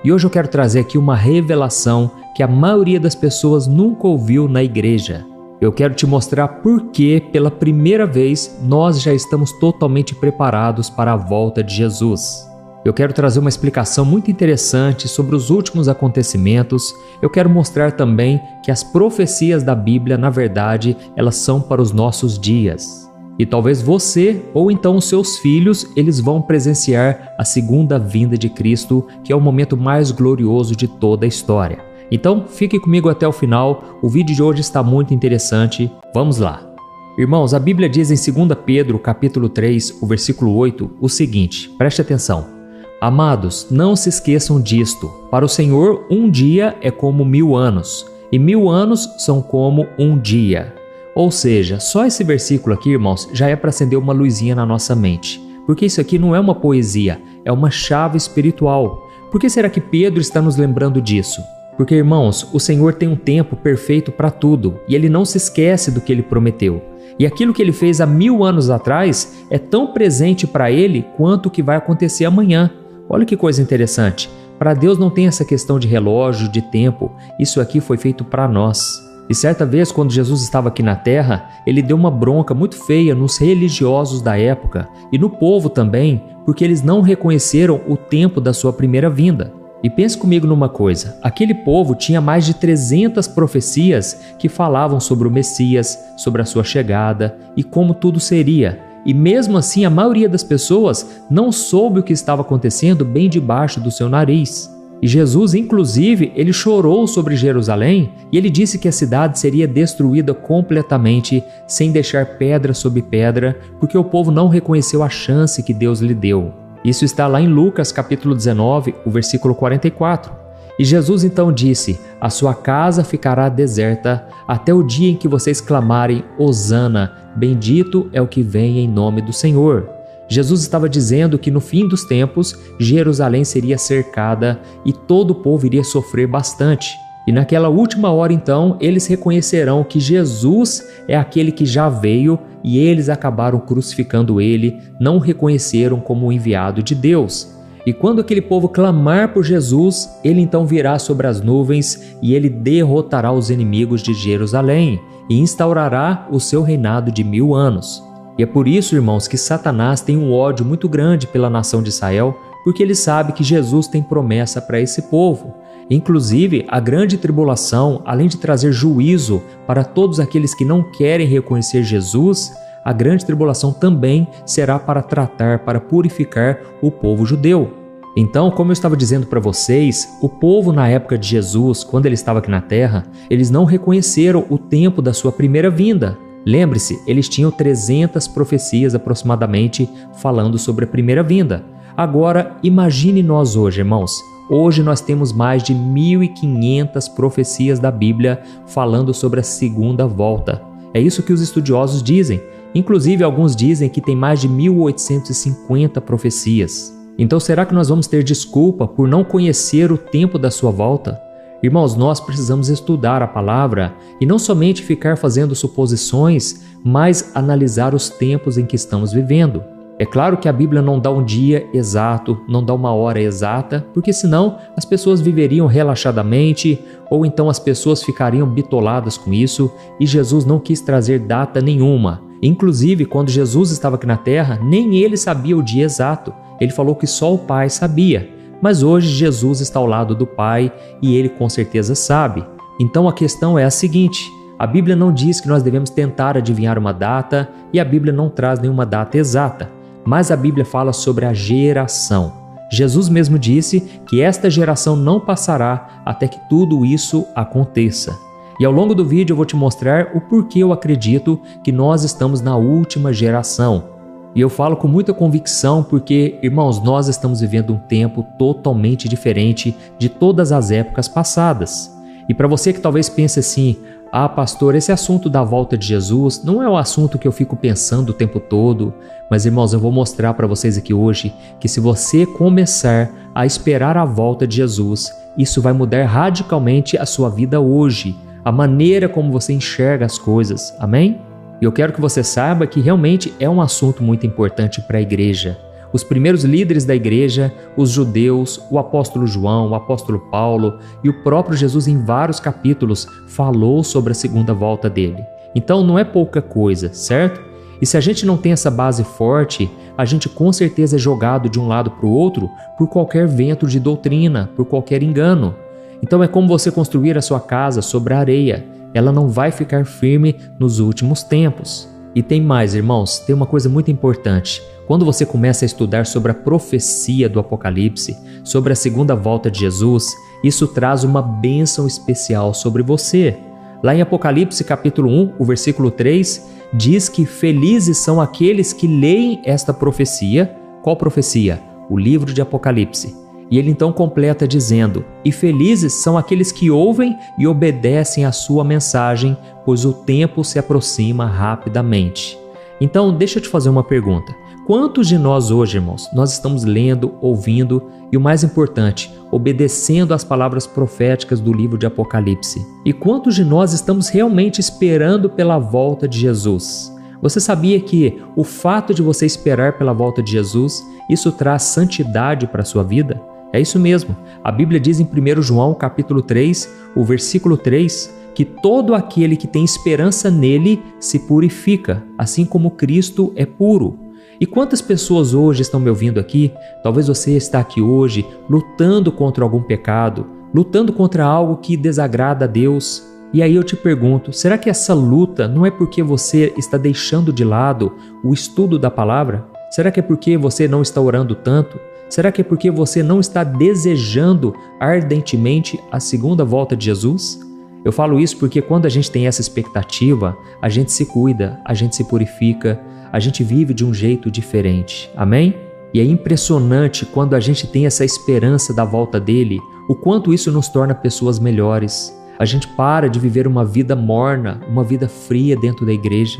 E hoje eu quero trazer aqui uma revelação que a maioria das pessoas nunca ouviu na igreja. Eu quero te mostrar por que, pela primeira vez, nós já estamos totalmente preparados para a volta de Jesus. Eu quero trazer uma explicação muito interessante sobre os últimos acontecimentos. Eu quero mostrar também que as profecias da Bíblia, na verdade, elas são para os nossos dias. E talvez você, ou então os seus filhos, eles vão presenciar a segunda vinda de Cristo, que é o momento mais glorioso de toda a história. Então, fique comigo até o final, o vídeo de hoje está muito interessante. Vamos lá! Irmãos, a Bíblia diz em 2 Pedro, capítulo 3, o versículo 8, o seguinte, preste atenção. Amados, não se esqueçam disto. Para o Senhor, um dia é como 1000 anos, e 1000 anos são como um dia. Ou seja, só esse versículo aqui, irmãos, já é para acender uma luzinha na nossa mente. Porque isso aqui não é uma poesia, é uma chave espiritual. Por que será que Pedro está nos lembrando disso? Porque, irmãos, o Senhor tem um tempo perfeito para tudo, e Ele não se esquece do que Ele prometeu. E aquilo que Ele fez há 1000 anos atrás é tão presente para Ele quanto o que vai acontecer amanhã. Olha que coisa interessante. Para Deus não tem essa questão de relógio, de tempo. Isso aqui foi feito para nós. E certa vez, quando Jesus estava aqui na terra, Ele deu uma bronca muito feia nos religiosos da época e no povo também, porque eles não reconheceram o tempo da sua primeira vinda. E pense comigo numa coisa, aquele povo tinha mais de 300 profecias que falavam sobre o Messias, sobre a sua chegada e como tudo seria. E mesmo assim, a maioria das pessoas não soube o que estava acontecendo bem debaixo do seu nariz. E Jesus, inclusive, ele chorou sobre Jerusalém e ele disse que a cidade seria destruída completamente, sem deixar pedra sobre pedra, porque o povo não reconheceu a chance que Deus lhe deu. Isso está lá em Lucas capítulo 19, o versículo 44. E Jesus então disse, a sua casa ficará deserta até o dia em que vocês clamarem, Hosana, bendito é o que vem em nome do Senhor. Jesus estava dizendo que no fim dos tempos, Jerusalém seria cercada e todo o povo iria sofrer bastante. E naquela última hora então, eles reconhecerão que Jesus é aquele que já veio e eles acabaram crucificando ele, não o reconheceram como o enviado de Deus. E quando aquele povo clamar por Jesus, ele então virá sobre as nuvens e ele derrotará os inimigos de Jerusalém e instaurará o seu reinado de 1000 anos. E é por isso, irmãos, que Satanás tem um ódio muito grande pela nação de Israel, porque ele sabe que Jesus tem promessa para esse povo. Inclusive, a grande tribulação, além de trazer juízo para todos aqueles que não querem reconhecer Jesus, a grande tribulação também será para tratar, para purificar o povo judeu. Então, como eu estava dizendo para vocês, o povo na época de Jesus, quando ele estava aqui na terra, eles não reconheceram o tempo da sua primeira vinda. Lembre-se, eles tinham 300 profecias aproximadamente falando sobre a primeira vinda. Agora, imagine nós hoje, irmãos. Hoje nós temos mais de 1500 profecias da Bíblia falando sobre a segunda volta. É isso que os estudiosos dizem. Inclusive, alguns dizem que tem mais de 1850 profecias. Então, será que nós vamos ter desculpa por não conhecer o tempo da sua volta? Irmãos, nós precisamos estudar a palavra e não somente ficar fazendo suposições, mas analisar os tempos em que estamos vivendo. É claro que a Bíblia não dá um dia exato, não dá uma hora exata, porque senão as pessoas viveriam relaxadamente ou então as pessoas ficariam bitoladas com isso e Jesus não quis trazer data nenhuma. Inclusive, quando Jesus estava aqui na terra, nem ele sabia o dia exato. Ele falou que só o Pai sabia. Mas hoje Jesus está ao lado do Pai e Ele com certeza sabe. Então a questão é a seguinte, a Bíblia não diz que nós devemos tentar adivinhar uma data e a Bíblia não traz nenhuma data exata, mas a Bíblia fala sobre a geração. Jesus mesmo disse que esta geração não passará até que tudo isso aconteça. E ao longo do vídeo eu vou te mostrar o porquê eu acredito que nós estamos na última geração. E eu falo com muita convicção porque, irmãos, nós estamos vivendo um tempo totalmente diferente de todas as épocas passadas. E para você que talvez pense assim, ah, pastor, esse assunto da volta de Jesus não é um assunto que eu fico pensando o tempo todo. Mas, irmãos, eu vou mostrar para vocês aqui hoje que se você começar a esperar a volta de Jesus, isso vai mudar radicalmente a sua vida hoje, a maneira como você enxerga as coisas. Amém? E eu quero que você saiba que realmente é um assunto muito importante para a igreja. Os primeiros líderes da igreja, os judeus, o apóstolo João, o apóstolo Paulo e o próprio Jesus em vários capítulos falou sobre a segunda volta dele. Então não é pouca coisa, certo? E se a gente não tem essa base forte, a gente com certeza é jogado de um lado para o outro por qualquer vento de doutrina, por qualquer engano. Então é como você construir a sua casa sobre a areia. Ela não vai ficar firme nos últimos tempos. E tem mais, irmãos, tem uma coisa muito importante. Quando você começa a estudar sobre a profecia do Apocalipse, sobre a segunda volta de Jesus, isso traz uma bênção especial sobre você. Lá em Apocalipse capítulo 1, o versículo 3, diz que felizes são aqueles que leem esta profecia. Qual profecia? O livro de Apocalipse. E ele então completa dizendo: e felizes são aqueles que ouvem e obedecem à sua mensagem, pois o tempo se aproxima rapidamente. Então, deixa eu te fazer uma pergunta. Quantos de nós hoje, irmãos, nós estamos lendo, ouvindo e, o mais importante, obedecendo às palavras proféticas do livro de Apocalipse? E quantos de nós estamos realmente esperando pela volta de Jesus? Você sabia que o fato de você esperar pela volta de Jesus, isso traz santidade para a sua vida? É isso mesmo. A Bíblia diz em 1 João capítulo 3, o versículo 3, que todo aquele que tem esperança nele se purifica, assim como Cristo é puro. E quantas pessoas hoje estão me ouvindo aqui? Talvez você está aqui hoje lutando contra algum pecado, lutando contra algo que desagrada a Deus. E aí eu te pergunto, será que essa luta não é porque você está deixando de lado o estudo da palavra? Será que é porque você não está orando tanto? Será que é porque você não está desejando ardentemente a segunda volta de Jesus? Eu falo isso porque quando a gente tem essa expectativa, a gente se cuida, a gente se purifica, a gente vive de um jeito diferente. Amém? E é impressionante quando a gente tem essa esperança da volta dele, o quanto isso nos torna pessoas melhores. A gente para de viver uma vida morna, uma vida fria dentro da igreja.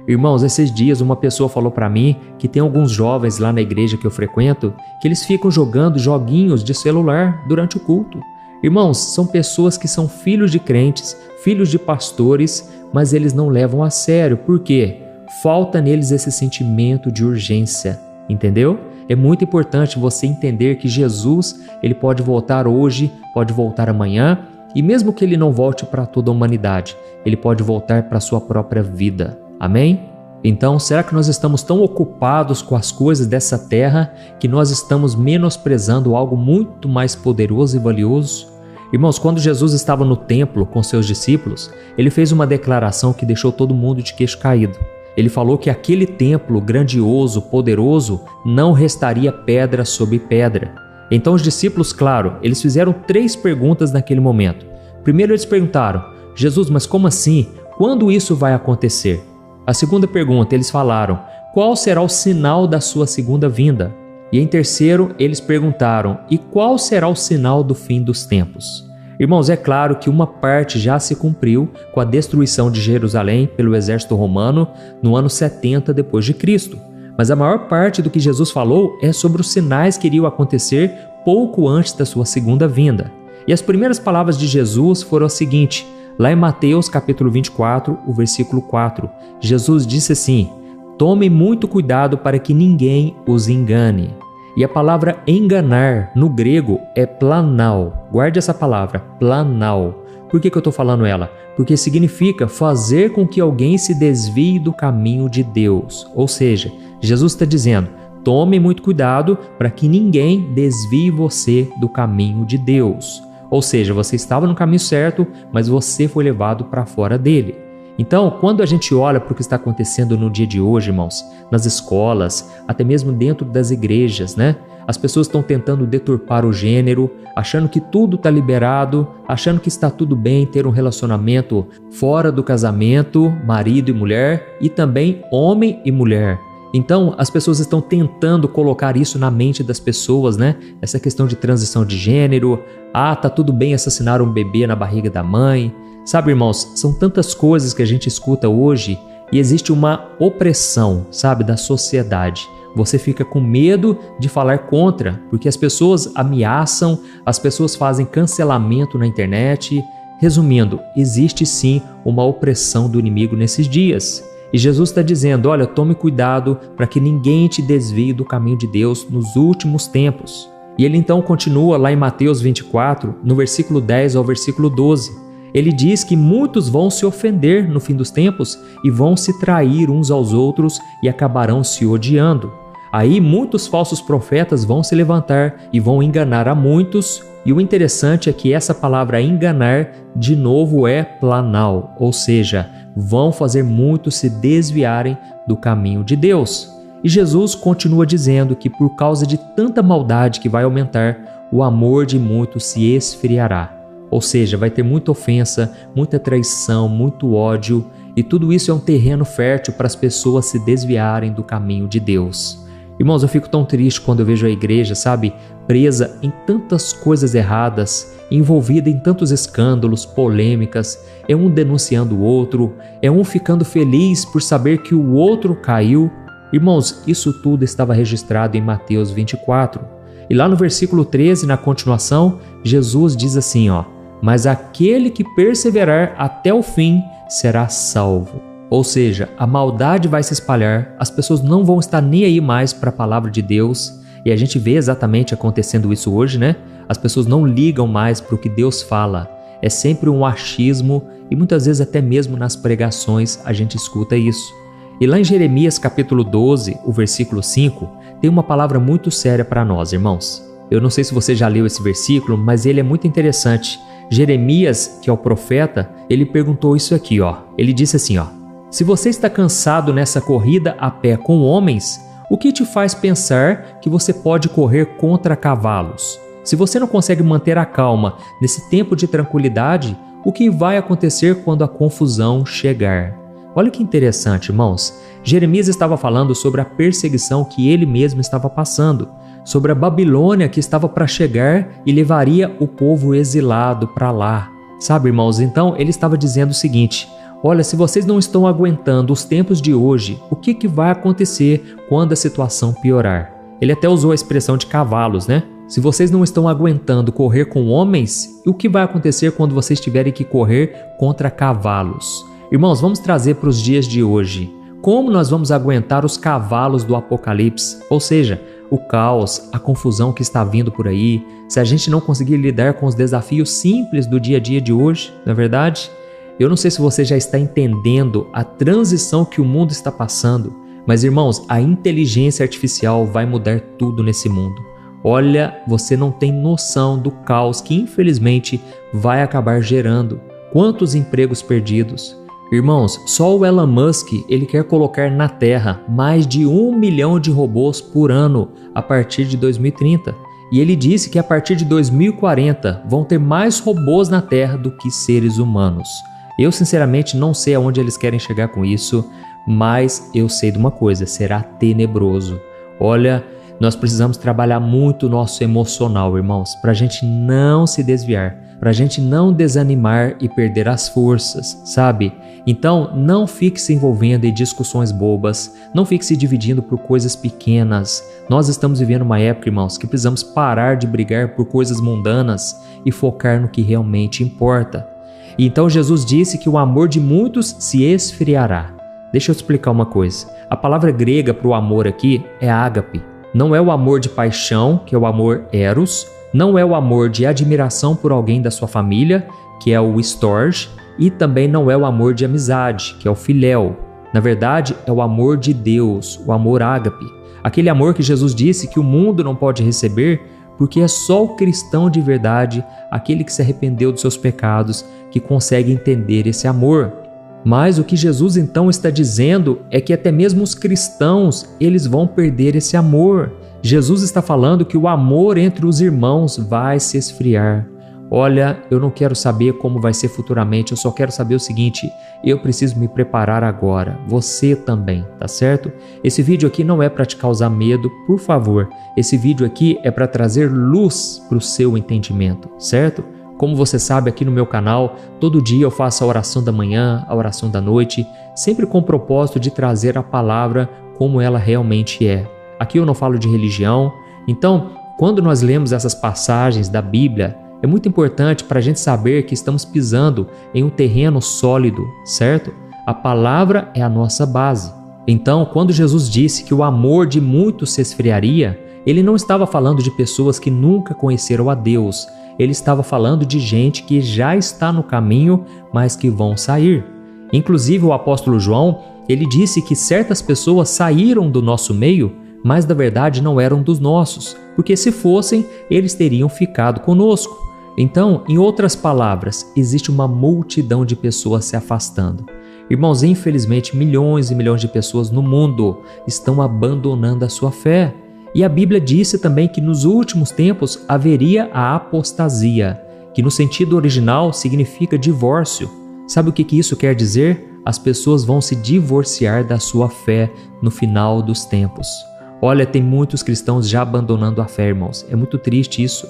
Irmãos, esses dias uma pessoa falou para mim que tem alguns jovens lá na igreja que eu frequento que eles ficam jogando joguinhos de celular durante o culto. Irmãos, são pessoas que são filhos de crentes, filhos de pastores, mas eles não levam a sério. Por quê? Falta neles esse sentimento de urgência, entendeu? É muito importante você entender que Jesus, ele pode voltar hoje, pode voltar amanhã, e mesmo que ele não volte para toda a humanidade, ele pode voltar para a sua própria vida. Amém? Então, será que nós estamos tão ocupados com as coisas dessa terra que nós estamos menosprezando algo muito mais poderoso e valioso? Irmãos, quando Jesus estava no templo com seus discípulos, ele fez uma declaração que deixou todo mundo de queixo caído. Ele falou que aquele templo grandioso, poderoso, não restaria pedra sobre pedra. Então os discípulos, claro, eles fizeram 3 perguntas naquele momento. Primeiro eles perguntaram: Jesus, mas como assim? Quando isso vai acontecer? A segunda pergunta, eles falaram: qual será o sinal da sua segunda vinda? E em terceiro, eles perguntaram: e qual será o sinal do fim dos tempos? Irmãos, é claro que uma parte já se cumpriu com a destruição de Jerusalém pelo exército romano no ano 70 depois de Cristo. Mas a maior parte do que Jesus falou é sobre os sinais que iriam acontecer pouco antes da sua segunda vinda. E as primeiras palavras de Jesus foram as seguintes: lá em Mateus capítulo 24, o versículo 4, Jesus disse assim: tomem muito cuidado para que ninguém os engane. E a palavra enganar no grego é planal. Guarde essa palavra, planal. Por que eu estou falando ela? Porque significa fazer com que alguém se desvie do caminho de Deus. Ou seja, Jesus está dizendo: tome muito cuidado para que ninguém desvie você do caminho de Deus. Ou seja, você estava no caminho certo, mas você foi levado para fora dele. Então, quando a gente olha para o que está acontecendo no dia de hoje, irmãos, nas escolas, até mesmo dentro das igrejas, né? As pessoas estão tentando deturpar o gênero, achando que tudo está liberado, achando que está tudo bem ter um relacionamento fora do casamento, marido e mulher, e também homem e mulher. Então, as pessoas estão tentando colocar isso na mente das pessoas, né? Essa questão de transição de gênero. Ah, tá tudo bem assassinar um bebê na barriga da mãe. Sabe, irmãos, são tantas coisas que a gente escuta hoje e existe uma opressão, sabe, da sociedade. Você fica com medo de falar contra, porque as pessoas ameaçam, as pessoas fazem cancelamento na internet. Resumindo, existe sim uma opressão do inimigo nesses dias. E Jesus está dizendo, olha, tome cuidado para que ninguém te desvie do caminho de Deus nos últimos tempos. E ele então continua lá em Mateus 24, no versículo 10 ao versículo 12. Ele diz que muitos vão se ofender no fim dos tempos e vão se trair uns aos outros e acabarão se odiando. Aí muitos falsos profetas vão se levantar e vão enganar a muitos. E o interessante é que essa palavra enganar, de novo, é planal, ou seja, vão fazer muitos se desviarem do caminho de Deus. E Jesus continua dizendo que por causa de tanta maldade que vai aumentar, o amor de muitos se esfriará. Ou seja, vai ter muita ofensa, muita traição, muito ódio, e tudo isso é um terreno fértil para as pessoas se desviarem do caminho de Deus. Irmãos, eu fico tão triste quando eu vejo a igreja, sabe, presa em tantas coisas erradas, envolvida em tantos escândalos, polêmicas, é um denunciando o outro, é um ficando feliz por saber que o outro caiu. Irmãos, isso tudo estava registrado em Mateus 24. E lá no versículo 13, na continuação, Jesus diz assim, mas aquele que perseverar até o fim será salvo. Ou seja, a maldade vai se espalhar, as pessoas não vão estar nem aí mais para a palavra de Deus, e a gente vê exatamente acontecendo isso hoje, né? As pessoas não ligam mais para o que Deus fala, é sempre um achismo, e muitas vezes até mesmo nas pregações a gente escuta isso. E lá em Jeremias capítulo 12, o versículo 5, tem uma palavra muito séria para nós, irmãos. Eu não sei se você já leu esse versículo, mas ele é muito interessante. Jeremias, que é o profeta, ele perguntou isso aqui, ele disse assim, se você está cansado nessa corrida a pé com homens, o que te faz pensar que você pode correr contra cavalos? Se você não consegue manter a calma nesse tempo de tranquilidade, o que vai acontecer quando a confusão chegar? Olha que interessante, irmãos. Jeremias estava falando sobre a perseguição que ele mesmo estava passando, sobre a Babilônia que estava para chegar e levaria o povo exilado para lá. Sabe, irmãos, então ele estava dizendo o seguinte, olha, se vocês não estão aguentando os tempos de hoje, o que vai acontecer quando a situação piorar? Ele até usou a expressão de cavalos, né? Se vocês não estão aguentando correr com homens, o que vai acontecer quando vocês tiverem que correr contra cavalos? Irmãos, vamos trazer para os dias de hoje. Como nós vamos aguentar os cavalos do Apocalipse? Ou seja, o caos, a confusão que está vindo por aí, se a gente não conseguir lidar com os desafios simples do dia a dia de hoje, não é verdade? Eu não sei se você já está entendendo a transição que o mundo está passando, mas irmãos, a inteligência artificial vai mudar tudo nesse mundo. Olha, você não tem noção do caos que infelizmente vai acabar gerando. Quantos empregos perdidos? Irmãos, só o Elon Musk ele quer colocar na Terra mais de 1 milhão de robôs por ano a partir de 2030. E ele disse que a partir de 2040 vão ter mais robôs na Terra do que seres humanos. Eu sinceramente não sei aonde eles querem chegar com isso, mas eu sei de uma coisa, será tenebroso. Olha, nós precisamos trabalhar muito o nosso emocional, irmãos, para a gente não se desviar, para a gente não desanimar e perder as forças, sabe? Então, não fique se envolvendo em discussões bobas, não fique se dividindo por coisas pequenas. Nós estamos vivendo uma época, irmãos, que precisamos parar de brigar por coisas mundanas e focar no que realmente importa. Então Jesus disse que o amor de muitos se esfriará. Deixa eu explicar uma coisa. A palavra grega para o amor aqui é ágape. Não é o amor de paixão, que é o amor eros. Não é o amor de admiração por alguém da sua família, que é o storge. E também não é o amor de amizade, que é o filéu. Na verdade, é o amor de Deus, o amor ágape. Aquele amor que Jesus disse que o mundo não pode receber, porque é só o cristão de verdade, aquele que se arrependeu dos seus pecados, que consegue entender esse amor. Mas o que Jesus então está dizendo é que até mesmo os cristãos, eles vão perder esse amor. Jesus está falando que o amor entre os irmãos vai se esfriar. Olha, eu não quero saber como vai ser futuramente, eu só quero saber o seguinte, eu preciso me preparar agora, você também, tá certo? Esse vídeo aqui não é para te causar medo, por favor, esse vídeo aqui é para trazer luz para o seu entendimento, certo? Como você sabe, aqui no meu canal, todo dia eu faço a oração da manhã, a oração da noite, sempre com o propósito de trazer a palavra como ela realmente é. Aqui eu não falo de religião, então, quando nós lemos essas passagens da Bíblia, é muito importante para a gente saber que estamos pisando em um terreno sólido, certo? A palavra é a nossa base. Então, quando Jesus disse que o amor de muitos se esfriaria, ele não estava falando de pessoas que nunca conheceram a Deus. Ele estava falando de gente que já está no caminho, mas que vão sair. Inclusive, o apóstolo João, ele disse que certas pessoas saíram do nosso meio, mas na verdade não eram dos nossos, porque se fossem, eles teriam ficado conosco. Então, em outras palavras, existe uma multidão de pessoas se afastando. Irmãos, infelizmente, milhões e milhões de pessoas no mundo estão abandonando a sua fé. E a Bíblia disse também que nos últimos tempos haveria a apostasia, que no sentido original significa divórcio. Sabe o que isso quer dizer? As pessoas vão se divorciar da sua fé no final dos tempos. Olha, tem muitos cristãos já abandonando a fé, irmãos. É muito triste isso.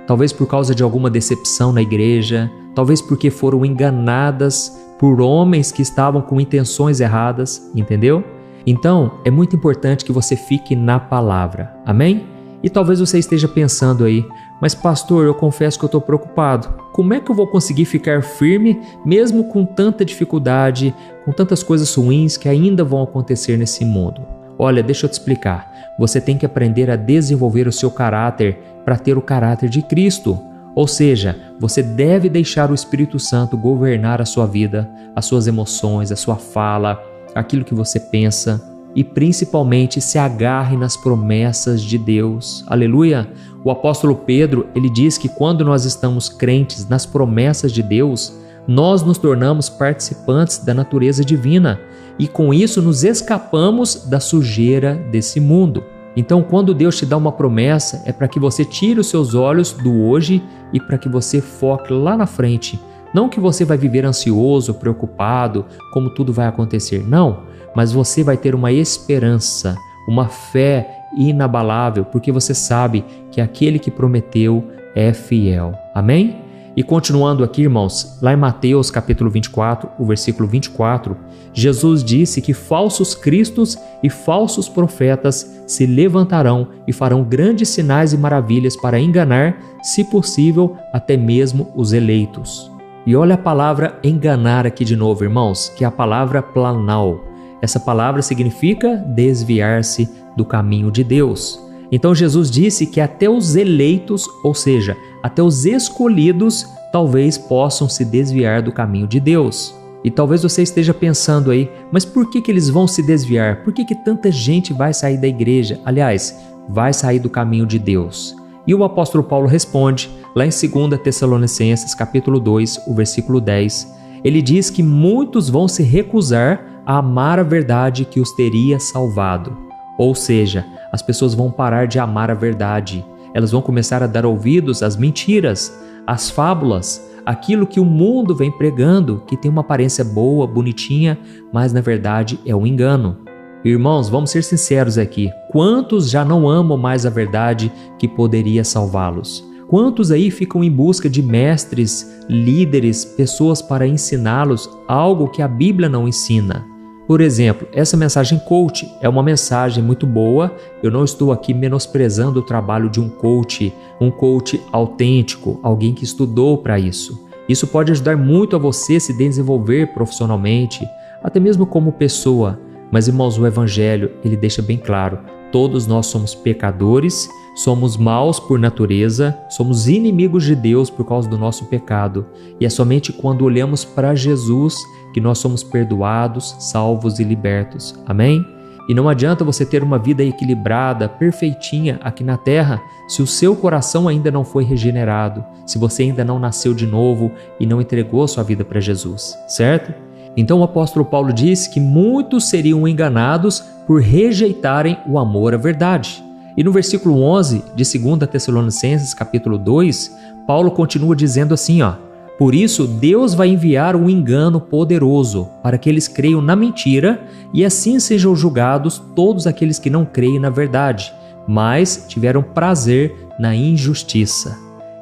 Talvez por causa de alguma decepção na igreja, talvez porque foram enganadas por homens que estavam com intenções erradas, entendeu? Então, é muito importante que você fique na palavra, amém? E talvez você esteja pensando aí, mas pastor, eu confesso que eu estou preocupado. Como é que eu vou conseguir ficar firme mesmo com tanta dificuldade, com tantas coisas ruins que ainda vão acontecer nesse mundo? Olha, deixa eu te explicar. Você tem que aprender a desenvolver o seu caráter para ter o caráter de Cristo. Ou seja, você deve deixar o Espírito Santo governar a sua vida, as suas emoções, a sua fala, aquilo que você pensa e principalmente se agarre nas promessas de Deus. Aleluia! O apóstolo Pedro, ele diz que quando nós estamos crentes nas promessas de Deus, nós nos tornamos participantes da natureza divina e com isso nos escapamos da sujeira desse mundo. Então, quando Deus te dá uma promessa, é para que você tire os seus olhos do hoje e para que você foque lá na frente. Não que você vai viver ansioso, preocupado, como tudo vai acontecer. Não, mas você vai ter uma esperança, uma fé inabalável, porque você sabe que aquele que prometeu é fiel. Amém? E continuando aqui, irmãos, lá em Mateus capítulo 24, o versículo 24, Jesus disse que falsos cristos e falsos profetas se levantarão e farão grandes sinais e maravilhas para enganar, se possível, até mesmo os eleitos. E olha a palavra enganar aqui de novo, irmãos, que é a palavra planal. Essa palavra significa desviar-se do caminho de Deus. Então Jesus disse que até os eleitos, ou seja, até os escolhidos, talvez possam se desviar do caminho de Deus. E talvez você esteja pensando aí, mas por que eles vão se desviar? Por que tanta gente vai sair da igreja? Aliás, vai sair do caminho de Deus. E o apóstolo Paulo responde, lá em 2 Tessalonicenses capítulo 2, o versículo 10, ele diz que muitos vão se recusar a amar a verdade que os teria salvado. Ou seja, as pessoas vão parar de amar a verdade. Elas vão começar a dar ouvidos às mentiras, às fábulas, aquilo que o mundo vem pregando, que tem uma aparência boa, bonitinha, mas na verdade é um engano. Irmãos, vamos ser sinceros aqui. Quantos já não amam mais a verdade que poderia salvá-los? Quantos aí ficam em busca de mestres, líderes, pessoas para ensiná-los algo que a Bíblia não ensina? Por exemplo, essa mensagem coach é uma mensagem muito boa. Eu não estou aqui menosprezando o trabalho de um coach autêntico, alguém que estudou para isso. Isso pode ajudar muito a você se desenvolver profissionalmente, até mesmo como pessoa. Mas, irmãos, o Evangelho, ele deixa bem claro, todos nós somos pecadores, somos maus por natureza, somos inimigos de Deus por causa do nosso pecado. E é somente quando olhamos para Jesus que nós somos perdoados, salvos e libertos. Amém? E não adianta você ter uma vida equilibrada, perfeitinha aqui na terra, se o seu coração ainda não foi regenerado, se você ainda não nasceu de novo e não entregou sua vida para Jesus, certo? Então o apóstolo Paulo diz que muitos seriam enganados por rejeitarem o amor à verdade. E no versículo 11 de 2 Tessalonicenses capítulo 2, Paulo continua dizendo assim, por isso, Deus vai enviar um engano poderoso para que eles creiam na mentira e assim sejam julgados todos aqueles que não creem na verdade, mas tiveram prazer na injustiça.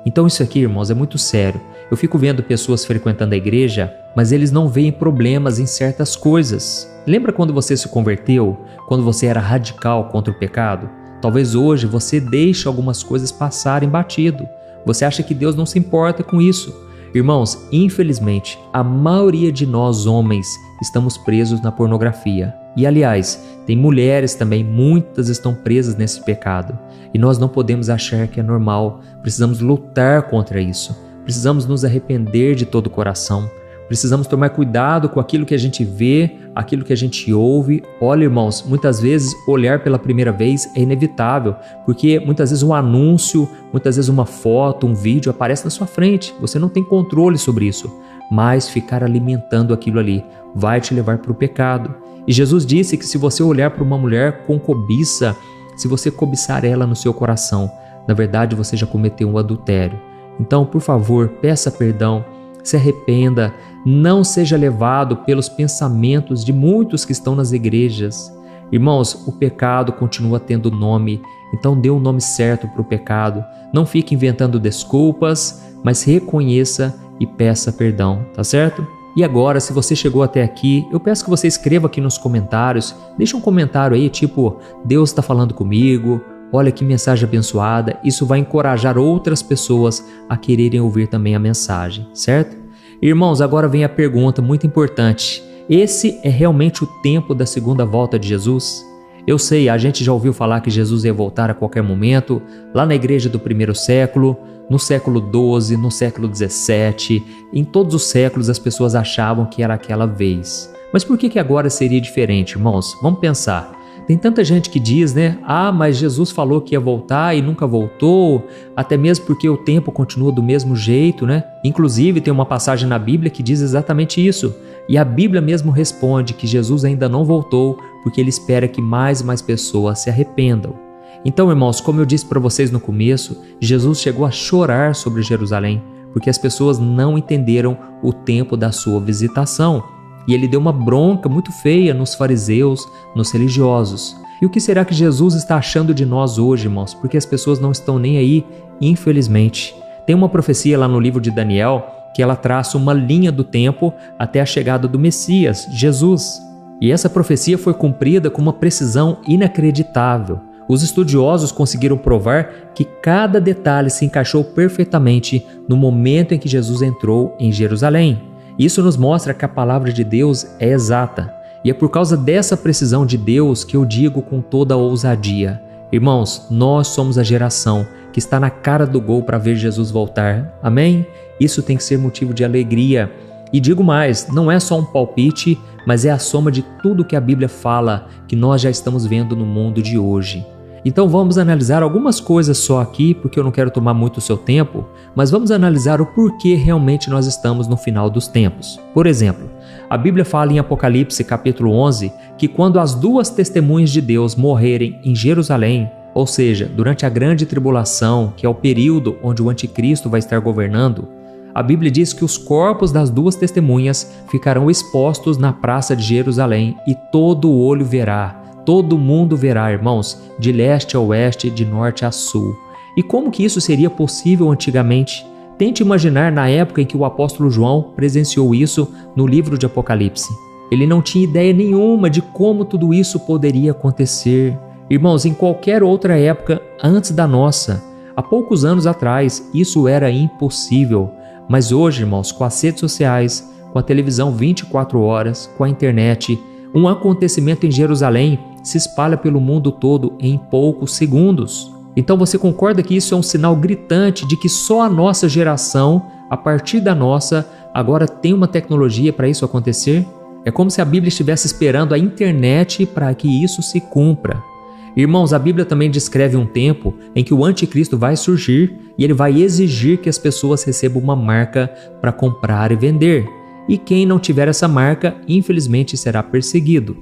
Então isso aqui, irmãos, é muito sério. Eu fico vendo pessoas frequentando a igreja, mas eles não veem problemas em certas coisas. Lembra quando você se converteu? Quando você era radical contra o pecado? Talvez hoje você deixe algumas coisas passarem batido. Você acha que Deus não se importa com isso. Irmãos, infelizmente, a maioria de nós homens estamos presos na pornografia. E aliás, tem mulheres também, muitas estão presas nesse pecado. E nós não podemos achar que é normal, precisamos lutar contra isso. Precisamos nos arrepender de todo o coração. Precisamos tomar cuidado com aquilo que a gente vê, aquilo que a gente ouve. Olha, irmãos, muitas vezes olhar pela primeira vez é inevitável, porque muitas vezes um anúncio, muitas vezes uma foto, um vídeo aparece na sua frente. Você não tem controle sobre isso, mas ficar alimentando aquilo ali vai te levar para o pecado. E Jesus disse que se você olhar para uma mulher com cobiça, se você cobiçar ela no seu coração, na verdade você já cometeu um adultério. Então, por favor, peça perdão, se arrependa, não seja levado pelos pensamentos de muitos que estão nas igrejas. Irmãos, o pecado continua tendo nome, então dê um nome certo para o pecado. Não fique inventando desculpas, mas reconheça e peça perdão, tá certo? E agora, se você chegou até aqui, eu peço que você escreva aqui nos comentários, deixa um comentário aí tipo, Deus está falando comigo, olha que mensagem abençoada. Isso vai encorajar outras pessoas a quererem ouvir também a mensagem, certo? Irmãos, agora vem a pergunta muito importante. Esse é realmente o tempo da segunda volta de Jesus? Eu sei, a gente já ouviu falar que Jesus ia voltar a qualquer momento, lá na igreja do primeiro século, no século XII, no século XVII, em todos os séculos as pessoas achavam que era aquela vez. Mas por que agora seria diferente, irmãos? Vamos pensar. Tem tanta gente que diz, né? Ah, mas Jesus falou que ia voltar e nunca voltou, até mesmo porque o tempo continua do mesmo jeito, né? Inclusive tem uma passagem na Bíblia que diz exatamente isso. E a Bíblia mesmo responde que Jesus ainda não voltou porque ele espera que mais e mais pessoas se arrependam. Então, irmãos, como eu disse para vocês no começo, Jesus chegou a chorar sobre Jerusalém porque as pessoas não entenderam o tempo da sua visitação. E ele deu uma bronca muito feia nos fariseus, nos religiosos. E o que será que Jesus está achando de nós hoje, irmãos? Porque as pessoas não estão nem aí, infelizmente. Tem uma profecia lá no livro de Daniel que ela traça uma linha do tempo até a chegada do Messias, Jesus. E essa profecia foi cumprida com uma precisão inacreditável. Os estudiosos conseguiram provar que cada detalhe se encaixou perfeitamente no momento em que Jesus entrou em Jerusalém. Isso nos mostra que a palavra de Deus é exata. E é por causa dessa precisão de Deus que eu digo com toda a ousadia. Irmãos, nós somos a geração que está na cara do gol para ver Jesus voltar. Amém? Isso tem que ser motivo de alegria. E digo mais, não é só um palpite, mas é a soma de tudo que a Bíblia fala que nós já estamos vendo no mundo de hoje. Então vamos analisar algumas coisas só aqui, porque eu não quero tomar muito o seu tempo, mas vamos analisar o porquê realmente nós estamos no final dos tempos. Por exemplo, a Bíblia fala em Apocalipse capítulo 11 que quando as duas testemunhas de Deus morrerem em Jerusalém, ou seja, durante a grande tribulação, que é o período onde o anticristo vai estar governando, a Bíblia diz que os corpos das duas testemunhas ficarão expostos na praça de Jerusalém e todo olho verá. Todo mundo verá, irmãos, de leste a oeste, de norte a sul. E como que isso seria possível antigamente? Tente imaginar na época em que o apóstolo João presenciou isso no livro de Apocalipse. Ele não tinha ideia nenhuma de como tudo isso poderia acontecer. Irmãos, em qualquer outra época antes da nossa, há poucos anos atrás, isso era impossível. Mas hoje, irmãos, com as redes sociais, com a televisão 24 horas, com a internet, um acontecimento em Jerusalém se espalha pelo mundo todo em poucos segundos. Então você concorda que isso é um sinal gritante de que só a nossa geração, a partir da nossa, agora tem uma tecnologia para isso acontecer? É como se a Bíblia estivesse esperando a internet para que isso se cumpra. Irmãos, a Bíblia também descreve um tempo em que o anticristo vai surgir e ele vai exigir que as pessoas recebam uma marca para comprar e vender. E quem não tiver essa marca, infelizmente será perseguido.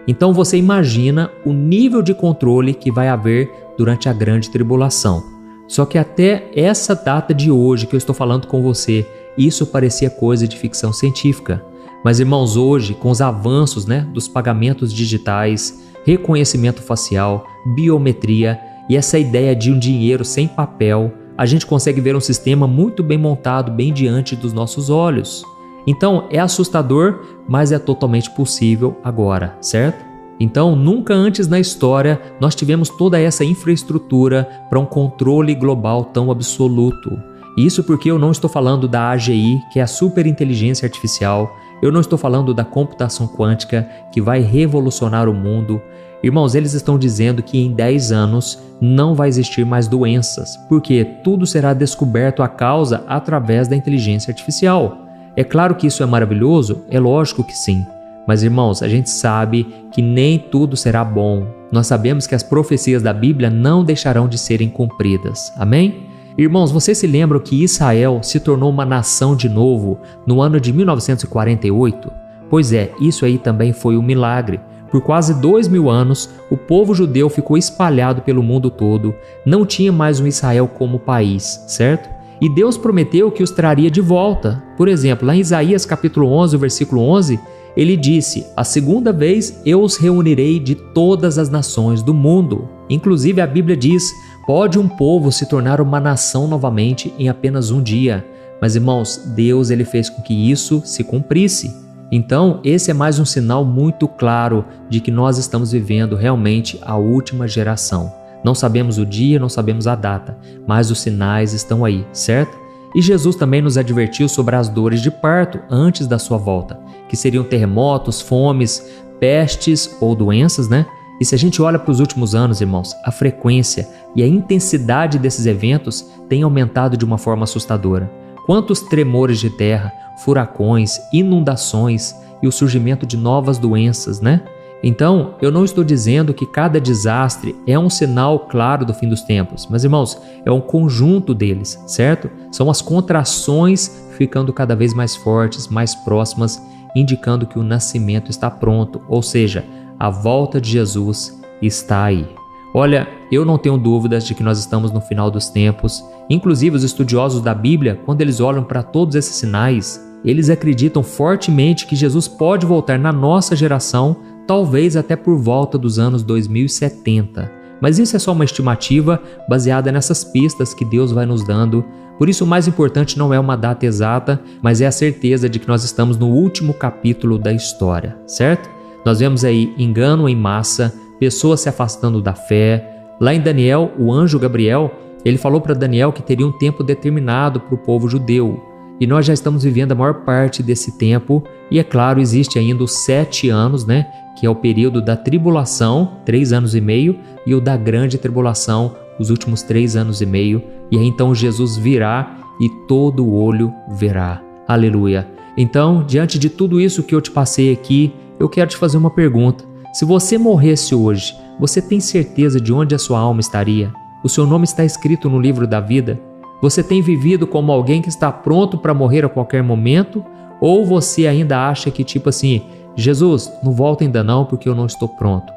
Então você imagina o nível de controle que vai haver durante a grande tribulação. Só que até essa data de hoje que eu estou falando com você, isso parecia coisa de ficção científica. Mas irmãos, hoje, com os avanços dos pagamentos digitais, reconhecimento facial, biometria e essa ideia de um dinheiro sem papel, a gente consegue ver um sistema muito bem montado bem diante dos nossos olhos. Então é assustador, mas é totalmente possível agora, certo? Então nunca antes na história nós tivemos toda essa infraestrutura para um controle global tão absoluto. Isso porque eu não estou falando da AGI, que é a superinteligência artificial, eu não estou falando da computação quântica, que vai revolucionar o mundo. Irmãos, eles estão dizendo que em 10 anos não vai existir mais doenças, porque tudo será descoberto a causa através da inteligência artificial. É claro que isso é maravilhoso? É lógico que sim. Mas, irmãos, a gente sabe que nem tudo será bom. Nós sabemos que as profecias da Bíblia não deixarão de serem cumpridas. Amém? Irmãos, vocês se lembram que Israel se tornou uma nação de novo no ano de 1948? Pois é, isso aí também foi um milagre. Por quase 2000 anos, o povo judeu ficou espalhado pelo mundo todo, não tinha mais um Israel como país, certo? E Deus prometeu que os traria de volta. Por exemplo, lá em Isaías capítulo 11, versículo 11, ele disse: "A segunda vez eu os reunirei de todas as nações do mundo." Inclusive a Bíblia diz: pode um povo se tornar uma nação novamente em apenas um dia. Mas, irmãos, Deus ele fez com que isso se cumprisse. Então, esse é mais um sinal muito claro de que nós estamos vivendo realmente a última geração. Não sabemos o dia, não sabemos a data, mas os sinais estão aí, certo? E Jesus também nos advertiu sobre as dores de parto antes da sua volta, que seriam terremotos, fomes, pestes ou doenças, né? E se a gente olha para os últimos anos, irmãos, a frequência e a intensidade desses eventos tem aumentado de uma forma assustadora. Quantos tremores de terra, furacões, inundações e o surgimento de novas doenças, né? Então, eu não estou dizendo que cada desastre é um sinal claro do fim dos tempos, mas, irmãos, é um conjunto deles, certo? São as contrações ficando cada vez mais fortes, mais próximas, indicando que o nascimento está pronto, ou seja, a volta de Jesus está aí. Olha, eu não tenho dúvidas de que nós estamos no final dos tempos. Inclusive, os estudiosos da Bíblia, quando eles olham para todos esses sinais, eles acreditam fortemente que Jesus pode voltar na nossa geração, talvez até por volta dos anos 2070. Mas isso é só uma estimativa baseada nessas pistas que Deus vai nos dando. Por isso, o mais importante não é uma data exata, mas é a certeza de que nós estamos no último capítulo da história, certo? Nós vemos aí engano em massa, pessoas se afastando da fé. Lá em Daniel, o anjo Gabriel, ele falou para Daniel que teria um tempo determinado para o povo judeu. E nós já estamos vivendo a maior parte desse tempo. E é claro, existe ainda os 7 anos, né? Que é o período da tribulação, 3 anos e meio, e o da grande tribulação, os últimos 3 anos e meio. E aí então Jesus virá e todo o olho verá. Aleluia! Então, diante de tudo isso que eu te passei aqui, eu quero te fazer uma pergunta. Se você morresse hoje, você tem certeza de onde a sua alma estaria? O seu nome está escrito no livro da vida? Você tem vivido como alguém que está pronto para morrer a qualquer momento? Ou você ainda acha que tipo assim, Jesus, não volta ainda não porque eu não estou pronto?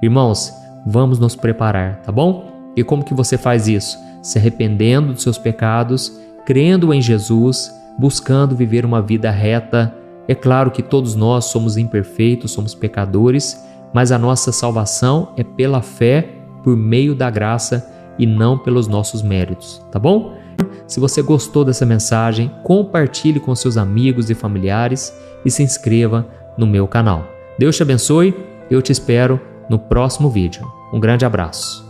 Irmãos, vamos nos preparar, tá bom? E como que você faz isso? Se arrependendo dos seus pecados, crendo em Jesus, buscando viver uma vida reta. É claro que todos nós somos imperfeitos, somos pecadores, mas a nossa salvação é pela fé, por meio da graça e não pelos nossos méritos, tá bom? Se você gostou dessa mensagem, compartilhe com seus amigos e familiares e se inscreva no meu canal. Deus te abençoe, eu te espero no próximo vídeo. Um grande abraço.